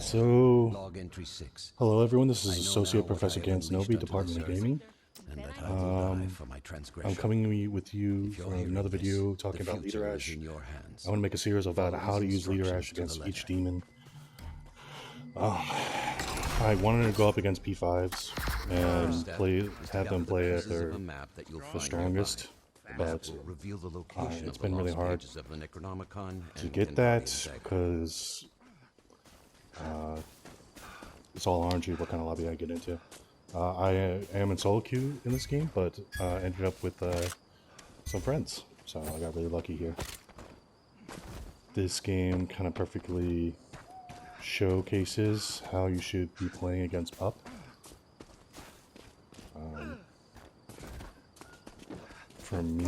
So, Log entry 6. hello everyone, this is I know Associate now what Professor I have unleashed Gantzplayerdante, unto Department of this earth, Gaming. and that I will die for my transgression. I'm coming with you If you're for hearing another this, video the talking about Leader future is Ash. in your hands. I want to make a series about Follow how to these use Leader instructions Ash to the against each letter. demon. I wanted to go up against P5s and have them play at their the strongest, but it's been really hard to get that because it's all RNG what kind of lobby I get into. I am in solo queue in this game, but ended up with some friends, so I got really lucky here. This game kind of perfectly showcases how you should be playing against Pup. For me,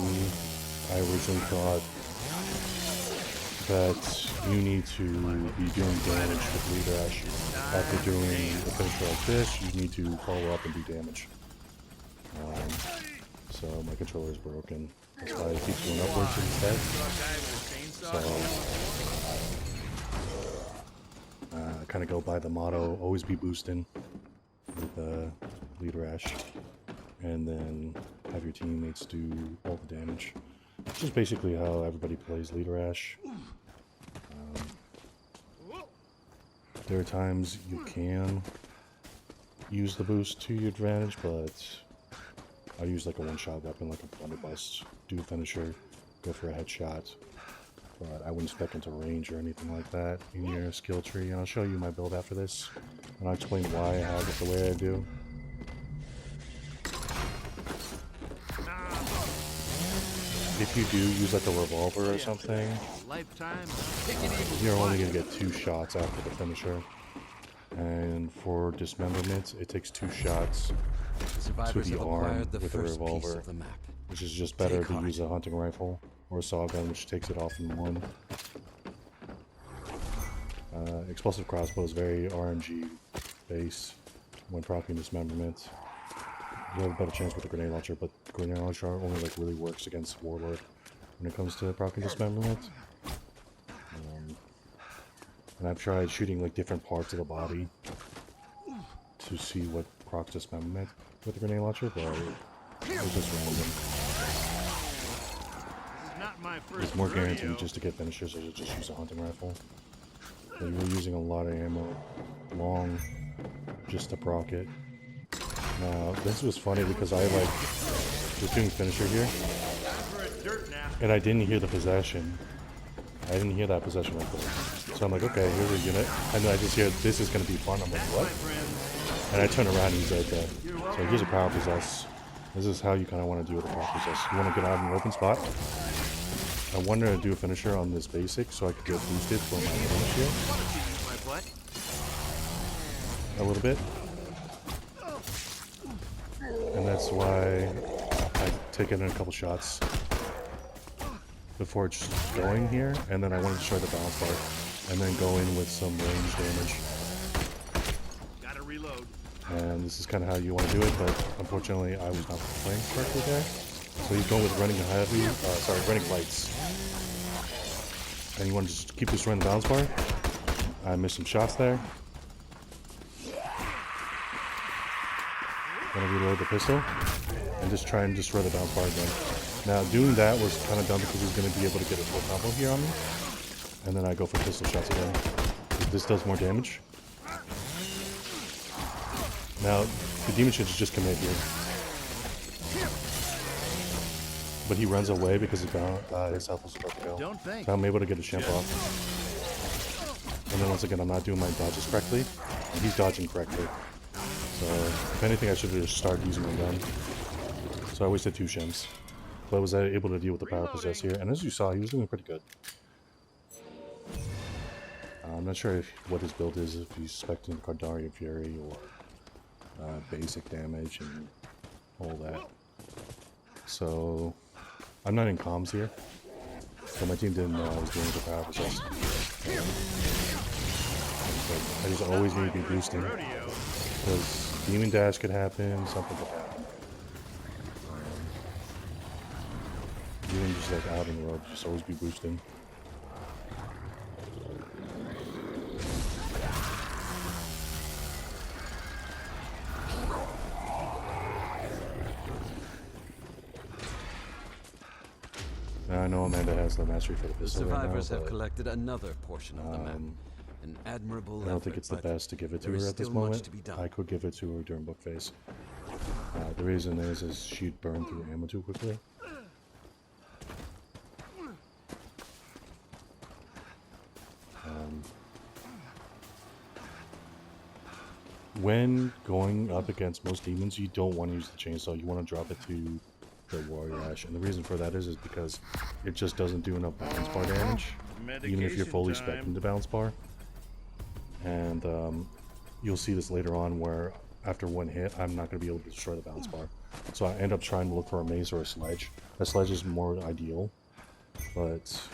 I originally thought that you need to be doing damage with Leader Ash. After doing a finisher like this, you need to follow up and do damage. So my controller is broken. That's why it keeps going upwards instead. So I kind of go by the motto, always be boosting with Leader Ash. And then have your teammates do all the damage. Which is basically how everybody plays Leader Ash. There are times you can use the boost to your advantage, but I use like a one-shot weapon, like a blunderbuss, do a finisher, go for a headshot. But I wouldn't spec into range or anything like that in your skill tree. And I'll show you my build after this, and I'll explain why I have it the way I do. If you do use like a revolver or something, you're only going to get 2 shots after the finisher. And for dismemberment, it takes 2 shots to the arm with a revolver, which is just better to use a hunting rifle or a saw gun, which takes it off in 1. Explosive crossbow is very RNG based when proccing dismemberment. You have a better chance with the grenade launcher, but the grenade launcher only like really works against Warlord when it comes to proccing dismemberment. And I've tried shooting like different parts of the body to see what procs dismemberment with the grenade launcher, but it's just random. It's more guaranteed just to get finishers or to just use a hunting rifle. But you're using a lot of ammo, long, just to proc it. Now, this was funny because I was doing finisher here, and I didn't hear the possession. I didn't hear that possession right there. So I'm like, okay, here's a unit, and then I just hear, this is going to be fun. I'm like, what? And I turn around and he's right there. So here's a power possess. This is how you kind of want to deal with a power possess. You want to get out in an open spot. I wanted to do a finisher on this basic so I could get boosted for my finish here. A little bit. And that's why I take it in a couple shots before just going here, and then I want to destroy the balance bar, and then go in with some range damage. Gotta reload. And this is kind of how you want to do it, but unfortunately I was not playing correctly there. So he's going with running heavy, running lights. And you want to just keep destroying the balance bar. I missed some shots there. Gonna reload the pistol and just try and destroy the bounce bar again. Now doing that was kind of dumb because he's going to be able to get a full combo here on me, and then I go for pistol shots again. This does more damage. Now the demon should just commit here, but he runs away because his health was about to go. So I'm able to get a champ off, and then once again I'm not doing my dodges correctly, and he's dodging correctly. So, if anything, I should have just started using my gun. So I wasted 2 shims. But I was able to deal with the power possess here. And as you saw, he was doing pretty good. I'm not sure what his build is, if he's expecting Cardarian Fury or basic damage and all that. So, I'm not in comms here. So my team didn't know I was doing the power possess. But I just always need to be boosting. Because demon dash could happen, something could happen. Even just like out in the road, just always be boosting. Amanda has the mastery for the The pistol right now, survivors have but collected another portion of the map. An admirable I don't effort, think it's the but best to give it to there is her at this still much moment. to be done. I could give it to her during book phase. The reason is she'd burn through ammo too quickly. When going up against most demons, you don't want to use the chainsaw. You want to drop it to the warrior ash, and the reason for that is because it just doesn't do enough balance bar damage, even if you're fully speccing the balance bar. And you'll see this later on, where after one hit, I'm not going to be able to destroy the balance bar. So I end up trying to look for a mace or a sledge. A sledge is more ideal, but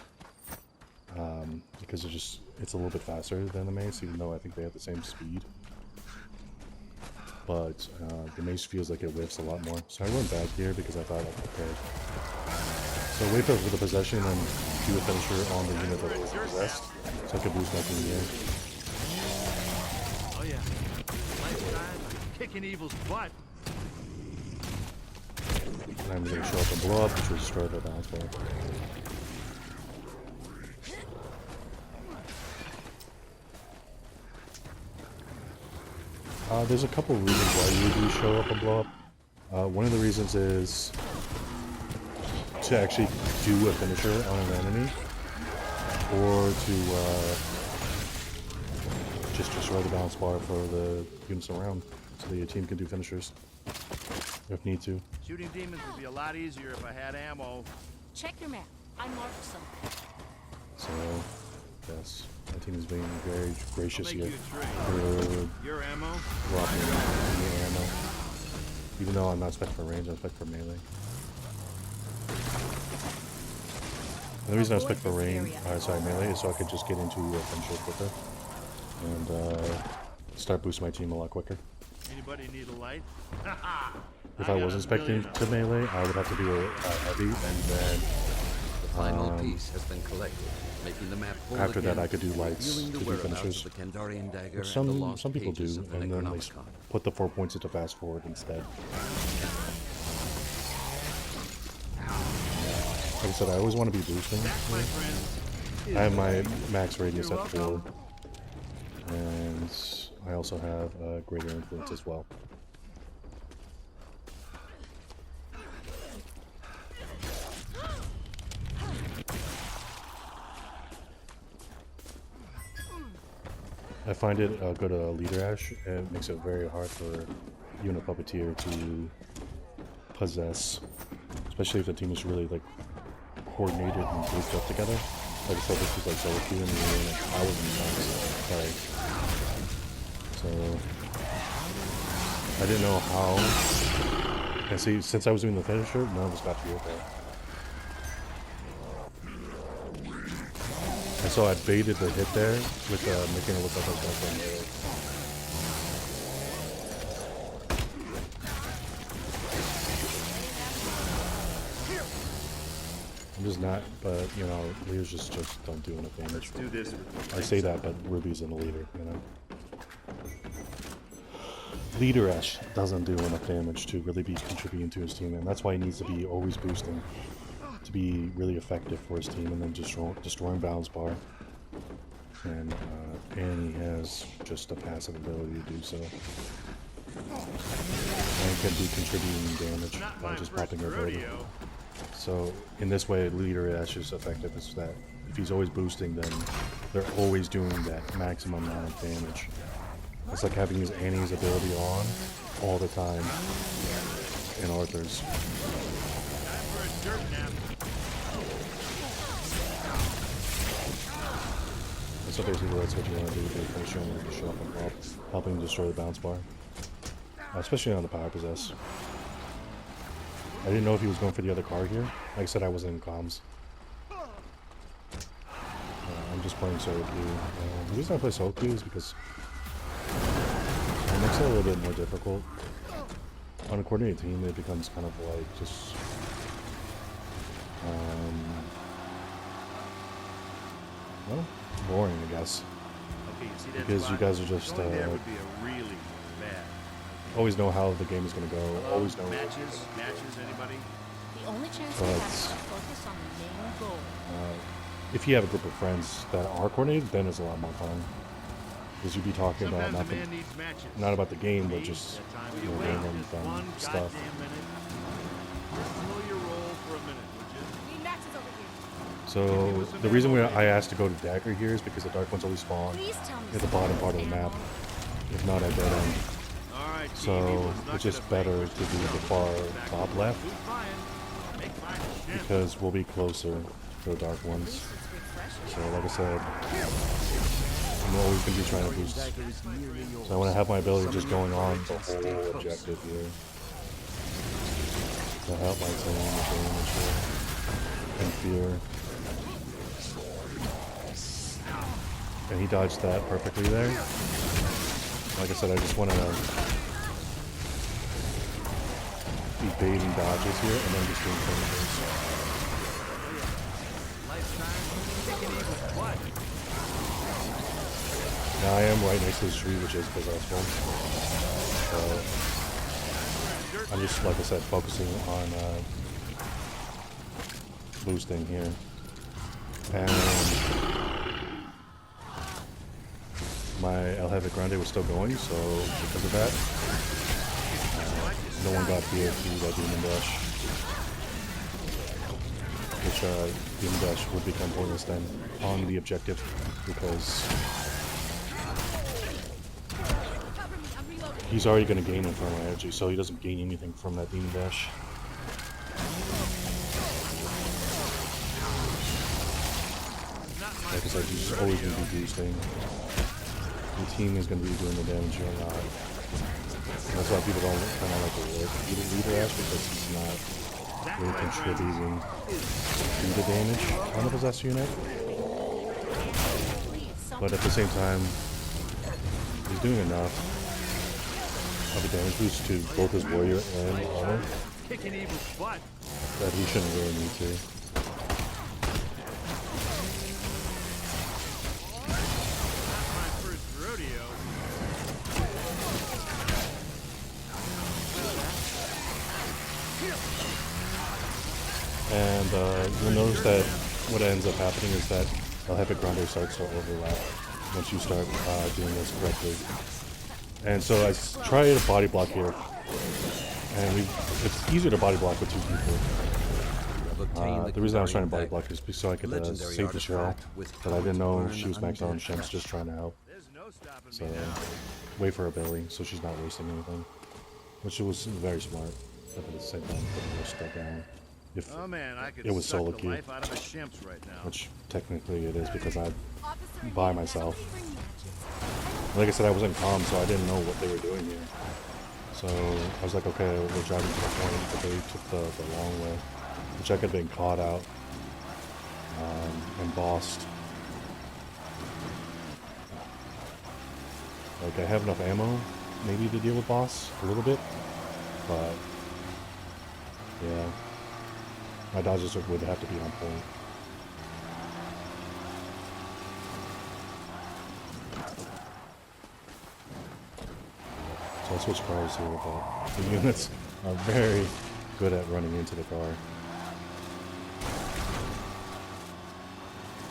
because it's a little bit faster than the mace, even though I think they have the same speed. But the mace feels like it whiffs a lot more. So I went back here because I thought, okay. So wait for the possession and do a finisher on the unit that was possessed, so I could boost my team here. Oh yeah. Lifetime kicking evil's butt. And I'm going to show up and blow up, which will destroy the balance bar. There's a couple reasons why you do show up and blow up. One of the reasons is to actually do a finisher on an enemy, or to just destroy the balance bar for the units around, so that your team can do finishers if need to. Shooting demons would be a lot easier if I had ammo. Check your map. I marked some. So, yes, my team is being very gracious I'll make here. you a trade. For Your ammo? dropping the ammo. Even though I'm not spec for range, I'm spec for melee. And the reason I spec for range, melee, is so I could just get into a finisher quicker and start boosting my team a lot quicker. Anybody need a light? If I wasn't specting to melee, I would have to do a heavy, and then The final piece has been collected, making the map full after that again, I could do and lights revealing to the do whereabouts finishers. of the Kandarian dagger Which and the lost some people pages do, of the and then they Necronomicon. put the 4 points into fast forward instead. Like I said, I always want to be boosting. My friend. I have my max radius at 4, and I also have a greater influence as well. I find it a good leader ash. It makes it very hard for you and a puppeteer to possess, especially if the team is really like coordinated and grouped up together. Like I said, this was like solo queue and I was in sorry. So I didn't know how. And see, since I was doing the finisher, none of us got to be okay. And so I baited the hit there with making it look like I was going for a melee. I'm just not, but you know, leaders just don't do enough damage. Do this. I say that, but Ruby's in the leader, you know. Leader Ash doesn't do enough damage to really be contributing to his team, and that's why he needs to be always boosting to be really effective for his team, and then destroying balance bar. And he has just a passive ability to do so. And can be contributing damage by just popping her ability. So in this way, Leader Ash is effective. Is that if he's always boosting, then they're always doing that maximum amount of damage. It's like having his Annie's ability on all the time in Arthur's. So basically that's what you want to do with your finisher, and just show up and helping destroy the bounce bar. Especially on the power possess. I didn't know if he was going for the other card here. Like I said, I wasn't in comms. I'm just playing solo queue. The reason I play solo queue is because it makes it a little bit more difficult. On a coordinated team, it becomes kind of like just well, boring, I guess. Okay, you see that Because spot? you guys are just Going there would be a really bad. always know how the game is going to go. Always know. Matches? Anybody? The only chance So we have it's, is to focus on the main goal. if you have a group of friends that are coordinated, then it's a lot more fun. Because you'd be talking about Sometimes a nothing, man needs matches. not about the game, but Me, just that time you know, wait random just fun one stuff. goddamn minute. Just slow your roll for a minute, would you? Need matches over here. So the reason I asked to go to Dagger here is because the Dark Ones always spawn Please tell me at the bottom part of the map, if not at dead end. All right, team, So Evil's not it's just gonna better vanquish to do the the far back. top left Who's buying? Make mine shit. because we'll be closer to the Dark At Ones. least it's refreshing. So like I said, I'm always going to be trying to boost. So I want to have my ability just going on the whole objective here to help my team with damage here and fear. And he dodged that perfectly there. Like I said, I just want to be baiting dodges here and then just doing finishes. Now I am right next to the tree, which is possessful. So I'm just, like I said, focusing on boosting here. And my El Jefe Grande was still going, so because of that, no one got here through that Demon Dash. Which Demon Dash would become pointless then on the objective because he's already going to gain Infernal Energy, so he doesn't gain anything from that Demon Dash. Like I said, he's just always going to be boosting. The team is going to be doing the damage or not. And that's why people don't kind of like to work Leader Ash, because he's not really contributing to the damage on the possessed unit. But at the same time, he's doing enough of a damage boost to both his warrior and armor Kicking Evil's butt. that he shouldn't really need to. Not my first rodeo. And you'll notice that what ends up happening is that El Jefe Grande starts to overlap once you start doing this correctly. And so I try to body block here, and it's easier to body block with two people. The reason I was trying to body block is so I could save the shell, but I didn't know she was maxed out on Shem's just trying to help. There's no stopping So me now. wait for her ability, so she's not wasting anything, which was very smart. But at the same time, putting her stuck down. If Oh man, I could it was suck solo the queue, life out of a shimps right now. which technically it is because I'm by myself. Like I said, I was in comm, so I didn't know what they were doing here. So I was like, okay, we're driving to the point, but they took the long way, which I could have been caught out and bossed. Like, I have enough ammo, maybe, to deal with boss a little bit, but yeah, my dodges would have to be on point. So I switched cars here, but the units are very good at running into the car.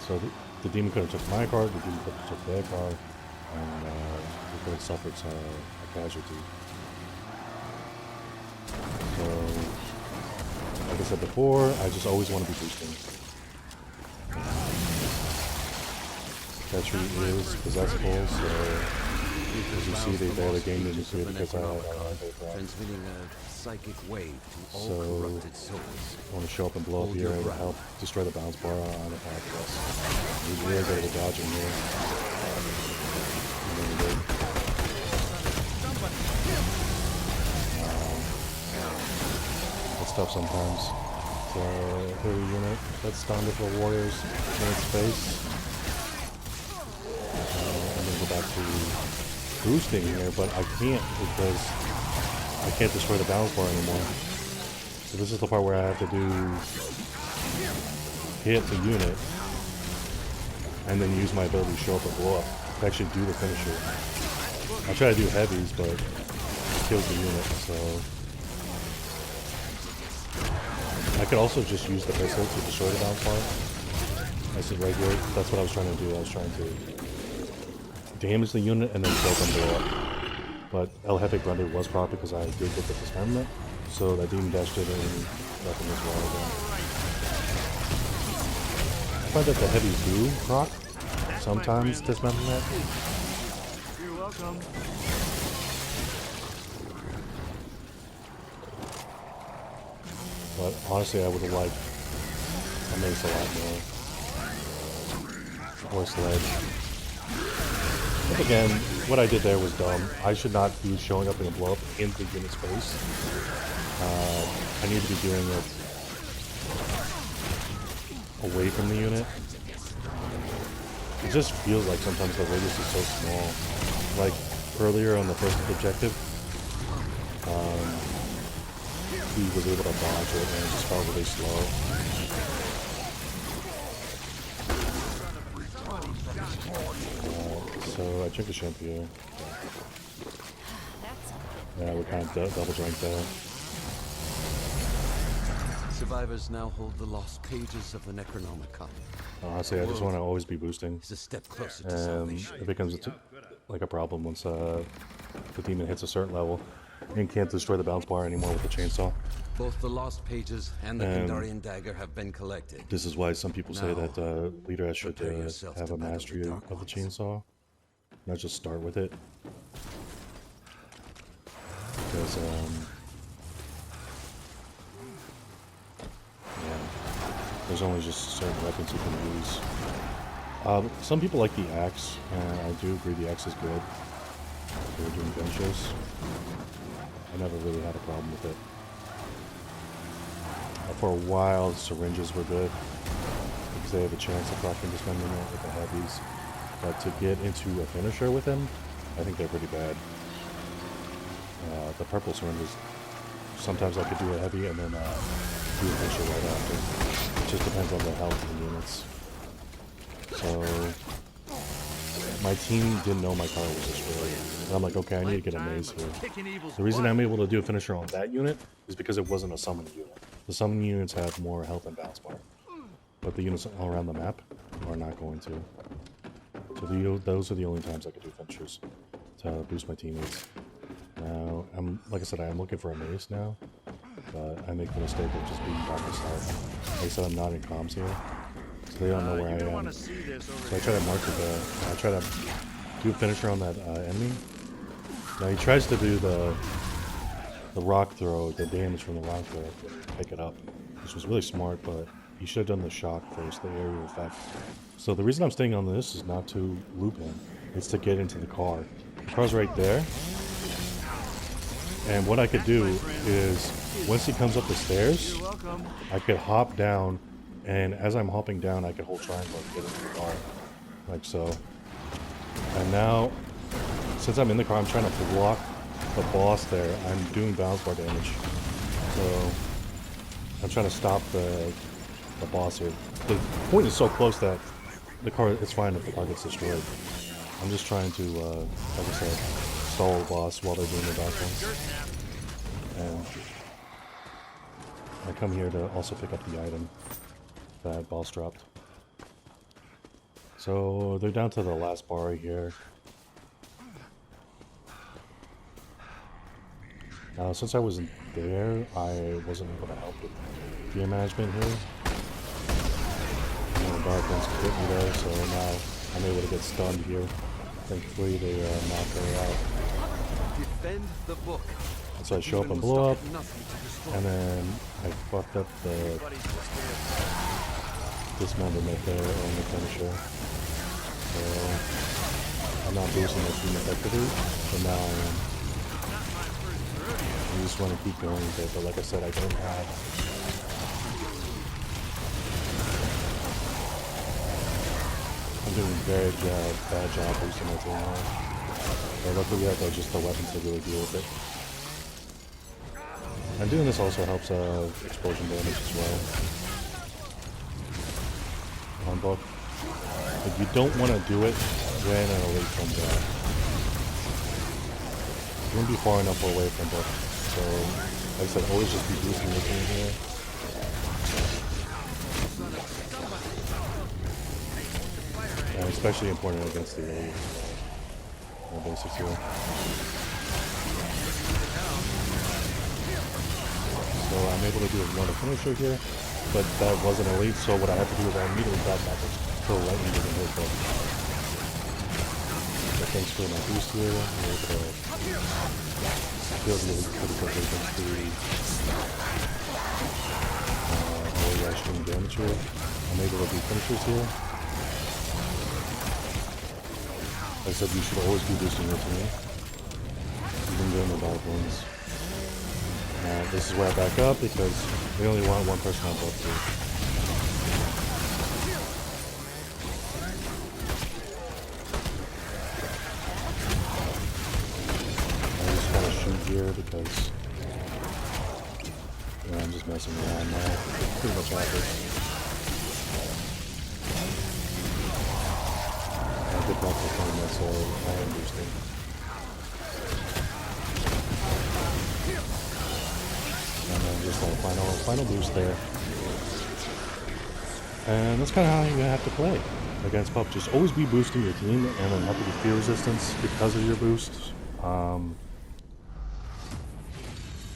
So the demon could have took my car, the demon could have took their car, and we could have suffered a casualty. So, like I said before, I just always want to be boosting. That tree is possessable, so as you see, they barely gained into it because I had a transmitting a psychic wave to all So, corrupted souls. I want to show up and blow up here and help destroy the bounce bar on the podcast. He's really good at dodging here. And then he did. It's tough sometimes. So, heavy unit. That's down for warriors in its face. I'm going to go back to boosting here, but I can't because I can't destroy the balance bar anymore. So this is the part where I have to hit the unit and then use my ability to show up and blow up to actually do the finisher. I try to do heavies, but it kills the unit, so I I could also just use the pistol to destroy the bounce bar. I said right here. That's what I was trying to do. I was trying to damage the unit and then kill them blow up. But El Jefe Grande was proc because I did get the dismemberment, so that Demon Dash did any weapon as well again. I find that the heavies do proc sometimes dismemberment. You're welcome. But honestly, I would have liked a mace a lot more. Or sledge. But again, what I did there was dumb. I should not be showing up in a blow up in the unit's face. I need to be doing it away from the unit. It just feels like sometimes the radius is so small. Like earlier on the first objective, he was able to dodge it and it just felt really slow. So I drink the shampoo here. Yeah, we kind of double drank there. Survivors now hold the lost pages of the Necronomicon. Honestly, I just want to always be boosting. It's a step closer to And salvation. it becomes like a problem once the demon hits a certain level and can't destroy the bounce bar anymore with the chainsaw. Both the lost pages and the And Kandarian dagger have been collected. This is why some people say Now, that leader should prepare yourself have to a battle the mastery Dark of the Ones. chainsaw, not just start with it. Because yeah, there's only just certain weapons you can use. Some people like the axe, and I do agree the axe is good. If you're doing benches, I never really had a problem with it. For a while, syringes were good because they have a chance of proccing dismemberment with the heavies. But to get into a finisher with them, I think they're pretty bad. The purple syringes, sometimes I could do a heavy and then do a finisher right after. It just depends on the health of the units. So my team didn't know my car was destroyed. And I'm like, okay, I need to get a mace here. The reason I'm able to do a finisher on that unit is because it wasn't a summon unit. The summon units have more health and bounce bar. But the units all around the map are not going to. So those are the only times I could do finishers to boost my teammates. Now, like I said, I'm looking for a mace now. But I make the mistake of just being by myself. Like I said, I'm not in comms here. So they don't know where I am. So I try to mark it there. I try to do a finisher on that enemy. Now he tries to do the rock throw, the damage from the rock throw, pick it up, which was really smart, but he should have done the shock first, the area effect. So the reason I'm staying on this is not to loop him, it's to get into the car. The car's right there, and what I could do is, once he comes up the stairs, I could hop down, and as I'm hopping down, I could hold triangle and get into the car, like so. And now, since I'm in the car, I'm trying to block the boss there. I'm doing bounce bar damage, so I'm trying to stop the boss here. The point is so close that the car, it's fine if the car gets destroyed. I'm just trying to, like I said, stall the boss while they're doing the dark ones. And I come here to also pick up the item that boss dropped. So they're down to the last bar right here. Since I wasn't there, I wasn't able to help with gear management here. Dark ones could hit me there, so now I'm able to get stunned here. Thankfully, they knock her out. Defend the book. So I show up and blow up, and then I fucked up the dismemberment there on the finisher. So I'm not boosting the team effectively, but now I am. I just want to keep going with it, but like I said, I don't have. I'm doing a very bad job boosting my team now. But luckily, I have just the weapons to really deal with it. And doing this also helps explosion damage as well. On book. But you don't want to do it when an elite comes out. You won't be far enough away from book. So, like I said, always just be boosting your team here. And especially important against the elite. Basics here. So I'm able to do another finisher here, but that wasn't elite, so what I had to do is I immediately got back to lightning didn't hit them. So thanks for my boost here. I'm able to kill the elite pretty quickly against the early extreme damage here. I'm able to do finishers here. Like I said, you should always be boosting your team, even during the bad ones. This is where I back up because we only want one person on both teams. I just kind of shoot here because I'm just messing around now. It's pretty much average. Good luck with playing that, so I am boosting. And then just like final boost there. And that's kind of how you have to play against Pup. Just always be boosting your team, and then have to be fear resistance because of your boost.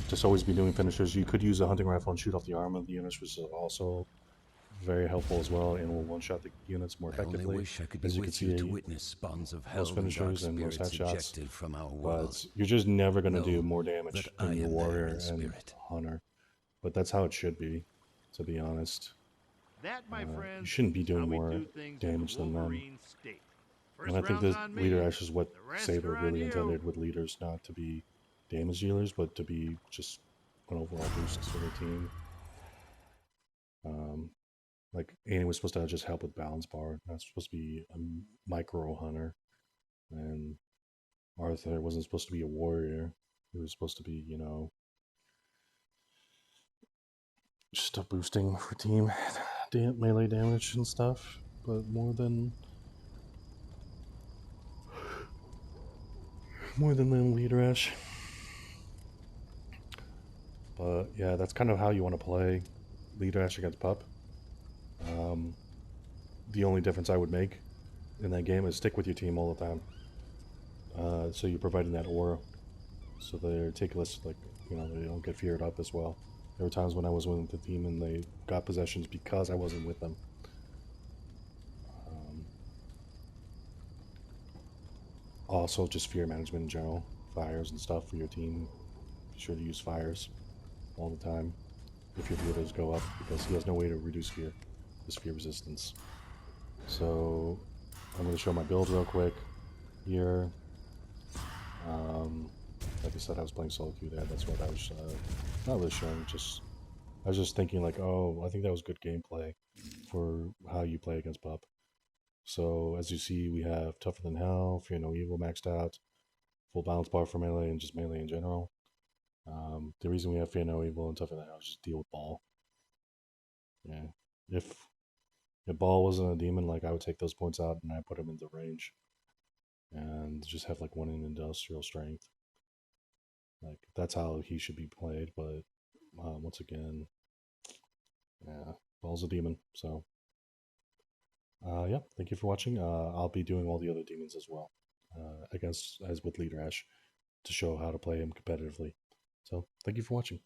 Just always be doing finishers. You could use a hunting rifle and shoot off the arm of the units, which is also very helpful as well, and will one-shot the units more effectively. I only wish I could be with you to witness bonds of hell most finishers and most headshots, from our world. but you're just never going to do more damage than your warrior and hunter. But that's how it should be, to be honest. That, my friends, you shouldn't be doing how we more do things damage in than them. Wolverine State. First And I think round's that on me, leader ash is what the rest Saber are on really you. intended with leaders, not to be damage dealers, but to be just an overall boost for the team. Like Annie was supposed to just help with balance bar. That's supposed to be a micro hunter, and Arthur wasn't supposed to be a warrior. He was supposed to be, you know, just a boosting for team melee damage and stuff, but more than the leader ash. But yeah, that's kind of how you want to play leader ash against Pup. The only difference I would make in that game is stick with your team all the time. So you're providing that aura, so they're meticulous, like, you know, they don't get feared up as well. There were times when I was with the team and they got possessions because I wasn't with them. Also, just fear management in general, fires and stuff for your team. Be sure to use fires all the time if your fear does go up, because he has no way to reduce fear, his fear resistance. So I'm going to show my build real quick here. Like I said, I was playing solo queue there. That's what I was not really showing. I was just thinking like, oh, I think that was good gameplay for how you play against Pup. So as you see, we have Tougher Than Hell, Fear No Evil maxed out, full balance bar for melee and just melee in general. The reason we have Fear No Evil and Tougher Than Hell is just deal with Ball. Yeah, if Ball wasn't a demon, like, I would take those points out and I put him into range, and just have like one in industrial strength. Like, that's how he should be played. But once again, yeah, Ball's a demon. So yeah, thank you for watching. I'll be doing all the other demons as well, I guess, as with Leader Ash, to show how to play him competitively. So thank you for watching.